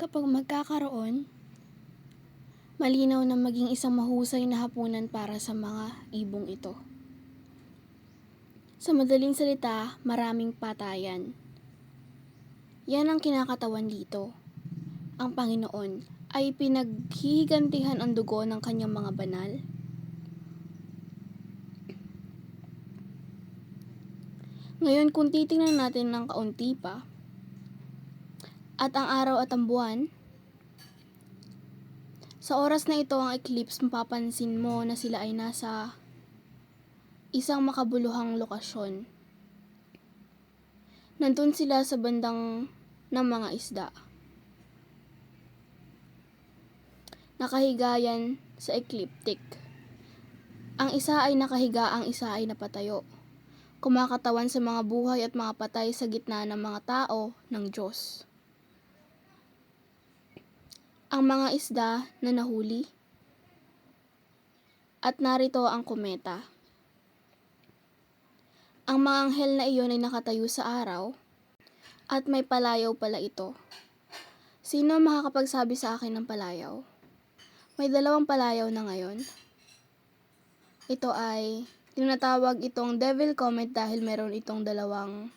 Kapag magkakaroon, malinaw na maging isang mahusay na hapunan para sa mga ibong ito. Sa madaling salita, maraming patayan. Yan ang kinakatawan dito. Ang Panginoon ay pinaghihigantihan ang dugo ng kanyang mga banal. Ngayon kung titingnan natin ng kaunti pa, at ang araw at ang buwan, sa oras na ito ang eclipse, mapapansin mo na sila ay nasa isang makabuluhang lokasyon. Nandun sila sa bandang ng mga isda. Nakahiga yan sa ecliptic. Ang isa ay nakahiga, ang isa ay napatayo. Kumakatawan sa mga buhay at mga patay sa gitna ng mga tao ng Diyos. Ang mga isda na nahuli. At narito ang kometa. Ang mga anghel na iyon ay nakatayo sa araw at may palayaw pala ito. Sino makakapagsabi sa akin ng palayaw? May dalawang palayaw na ngayon. Ito ay tinatawag itong devil comet dahil meron itong dalawang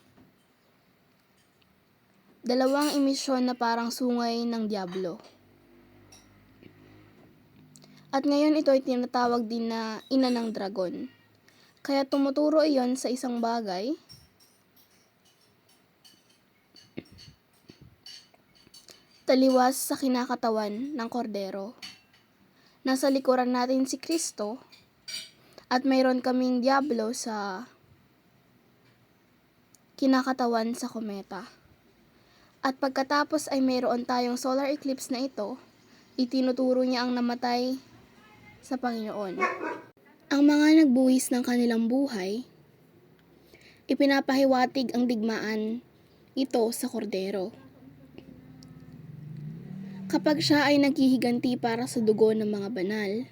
emisyon na parang sungay ng diablo. At ngayon ito ay tinatawag din na ina ng dragon. Kaya tumuturo iyon sa isang bagay taliwas sa kinakatawan ng kordero. Nasa likuran natin si Kristo at mayroon kaming diablo sa kinakatawan sa kometa. At pagkatapos ay mayroon tayong solar eclipse na ito, itinuturo niya ang namatay sa Panginoon. Ang mga nagbuwis ng kanilang buhay, ipinapahiwatig ang digmaan ito sa kordero. Kapag siya ay naghihiganti para sa dugo ng mga banal,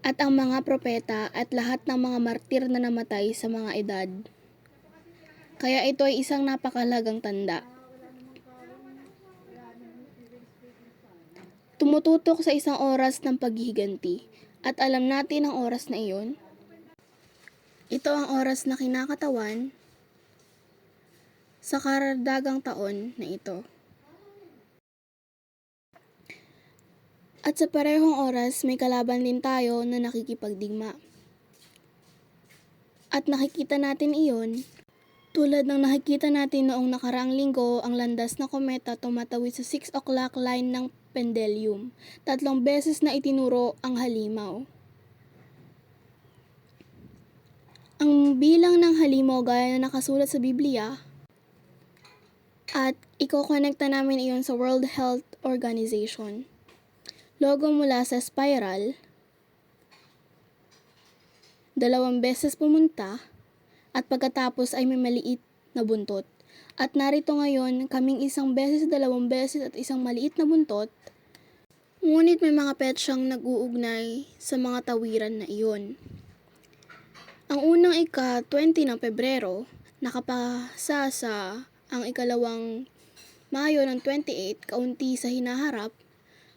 at ang mga propeta at lahat ng mga martir na namatay sa mga edad. Kaya ito ay isang napakalagang tanda. Tumututok sa isang oras ng paghihiganti at alam natin ang oras na iyon. Ito ang oras na kinakatawan sa karagdagang taon na ito. At sa parehong oras, may kalaban din tayo na nakikipagdigma. At nakikita natin iyon, tulad ng nakikita natin noong nakaraang linggo, ang landas na kometa tumatawid sa 6 o'clock line ng pendulum. 3 beses na itinuro ang halimaw. Ang bilang ng halimaw gaya na nakasulat sa Biblia, at iko-connecta namin iyon sa World Health Organization. Logo mula sa spiral, 2 beses pumunta, at pagkatapos ay may maliit na buntot. At narito ngayon, kaming 1 beses, 2 beses at isang maliit na buntot, ngunit may mga petsang nag-uugnay sa mga tawiran na iyon. Ang unang ika-20 ng Pebrero, nakapasa sa ang ikalawang Mayo ng 28, kaunti sa hinaharap.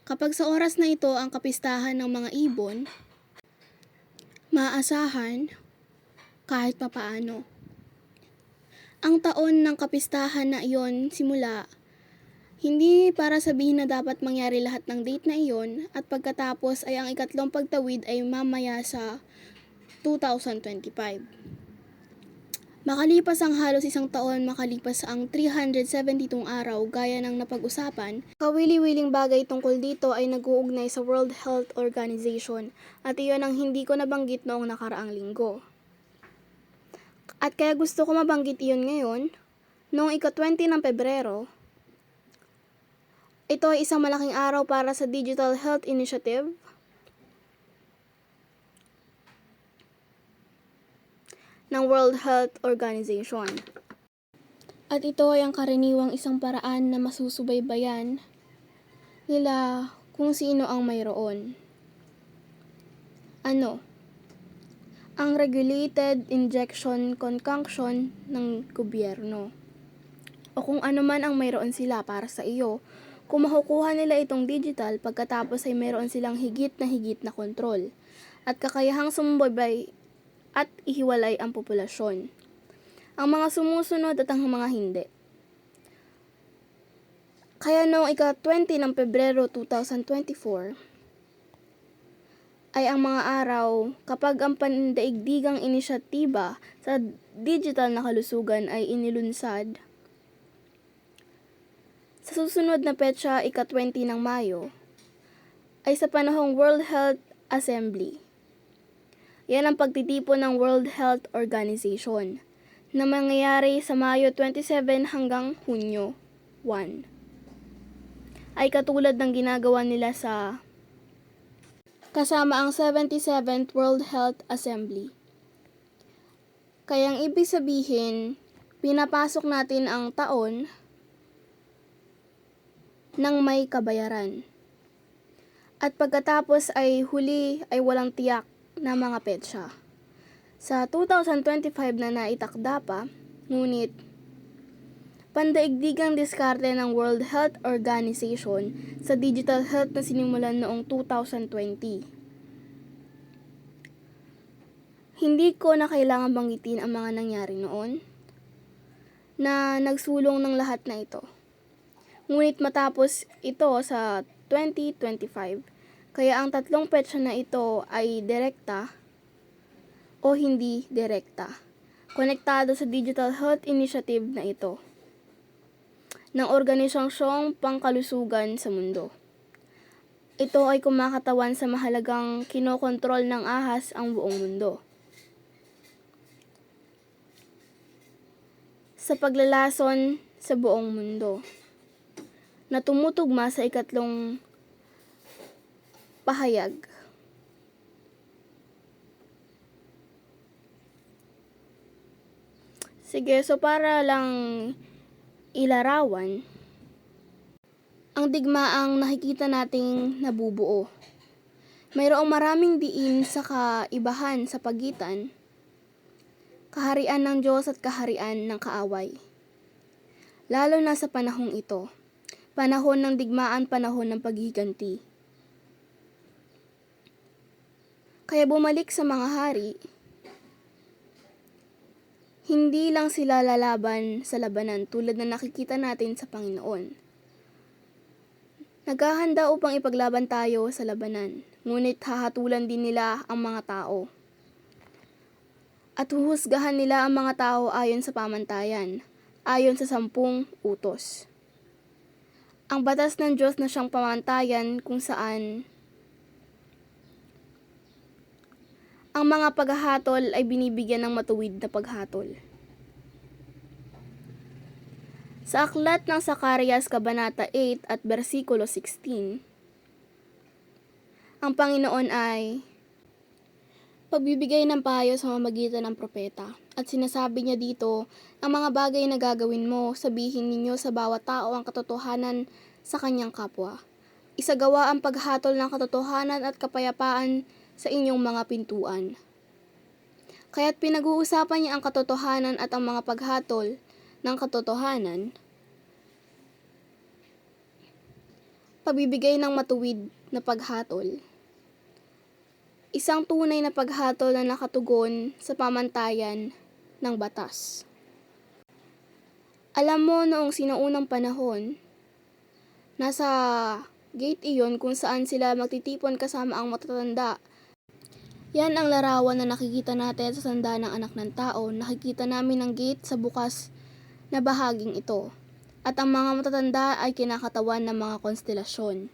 Kapag sa oras na ito ang kapistahan ng mga ibon, maaasahan kahit papaano. Ang taon ng kapistahan na iyon simula, hindi para sabihin na dapat mangyari lahat ng date na iyon at pagkatapos ay ang ikatlong pagtawid ay mamaya sa 2025. Makalipas ang halos 1 taon, makalipas ang 372 araw gaya ng napag-usapan, kawili-wiling bagay tungkol dito ay nag-uugnay sa World Health Organization at iyon ang hindi ko nabanggit noong nakaraang linggo. At kaya gusto ko mabanggit iyon ngayon, noong ika-20 ng Pebrero, ito ay isang malaking araw para sa Digital Health Initiative, ng World Health Organization. At ito ay ang karaniwang isang paraan na masusubaybayan nila kung sino ang mayroon. Ano? Ang regulated injection concoction ng gobyerno. o kung ano man ang mayroon sila para sa iyo. Kung makukuha nila itong digital, pagkatapos ay mayroon silang higit na kontrol at kakayahang sumubaybay at ihiwalay ang populasyon. Ang mga sumusunod at ang mga hindi. Kaya noong ika-20 ng Pebrero 2024, ay ang mga araw kapag ang pandaigdigang inisyatiba sa digital na kalusugan ay inilunsad. Sa susunod na petsa, ika-20 ng Mayo, ay sa panahong World Health Assembly. Yan ang pagtitipon ng World Health Organization na mangyayari sa Mayo 27 hanggang Hunyo 1. Ay katulad ng ginagawa nila sa kasama ang 77th World Health Assembly. Kaya ang ibig sabihin, pinapasok natin ang taon ng may kabayaran. At pagkatapos ay huli ay walang tiyak na mga petsa. Sa 2025 na naitakda pa, ngunit pandaigdigang diskarte ng World Health Organization sa digital health na sinimulan noong 2020. Hindi ko na kailangan banggitin ang mga nangyari noon na nagsulong ng lahat na ito. Ngunit matapos ito sa 2025, kaya ang tatlong petsa na ito ay direkta o hindi direkta, konektado sa Digital Health Initiative na ito ng Organisasyong Pangkalusugan sa Mundo. Ito ay kumakatawan sa mahalagang kinokontrol ng ahas ang buong mundo. Sa paglalason sa buong mundo, na tumutugma sa ikatlong pahayag. Sige, so para lang ilarawan, ang digmaang nakikita nating nabubuo. Mayroong maraming diin sa kaibahan sa pagitan, kaharian ng Diyos at kaharian ng kaaway. Lalo na sa panahong ito, panahon ng digmaan, panahon ng paghiganti. Kaya bumalik sa mga hari, hindi lang sila lalaban sa labanan tulad na nakikita natin sa Panginoon. Naghahanda upang ipaglaban tayo sa labanan, ngunit hahatulan din nila ang mga tao. At huhusgahan nila ang mga tao ayon sa pamantayan, ayon sa 10 utos. Ang batas ng Diyos na siyang pamantayan kung saan ang mga paghahatol ay binibigyan ng matuwid na paghatol. Sa aklat ng Zacarias Kabanata 8 at versikulo 16, ang Panginoon ay pagbibigay ng payo sa pamamagitan ng propeta. At sinasabi niya dito, ang mga bagay na gagawin mo, sabihin ninyo sa bawat tao ang katotohanan sa kanyang kapwa. Isagawa ang paghatol ng katotohanan at kapayapaan sa inyong mga pintuan. Kaya't pinag-uusapan niya ang katotohanan at ang mga paghatol ng katotohanan, pagbibigay ng matuwid na paghatol, isang tunay na paghatol na nakatugon sa pamantayan ng batas. Alam mo, noong sinaunang panahon, nasa gate iyon kung saan sila magtitipon kasama ang matatanda. Yan ang larawan na nakikita natin sa sanda ng anak ng tao. Nakikita namin ang gate sa bukas na bahaging ito. At ang mga matatanda ay kinakatawan ng mga konstelasyon.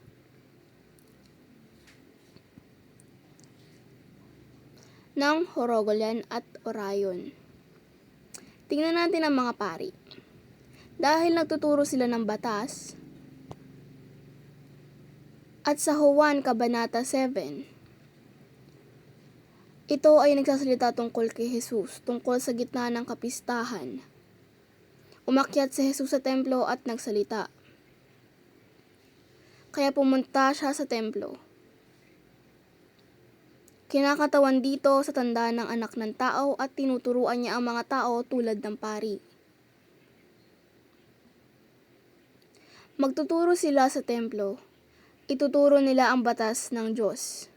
Ng Horogolan at Orion. Tingnan natin ang mga pari. Dahil nagtuturo sila ng batas, at sa Juan Kabanata 7, ito ay nagsasalita tungkol kay Jesus, tungkol sa gitna ng kapistahan. Umakyat si Jesus sa templo at nagsalita. Kaya pumunta siya sa templo. Kinakatawan dito sa tanda ng anak ng tao at tinuturuan niya ang mga tao tulad ng pari. Magtuturo sila sa templo. Ituturo nila ang batas ng Diyos.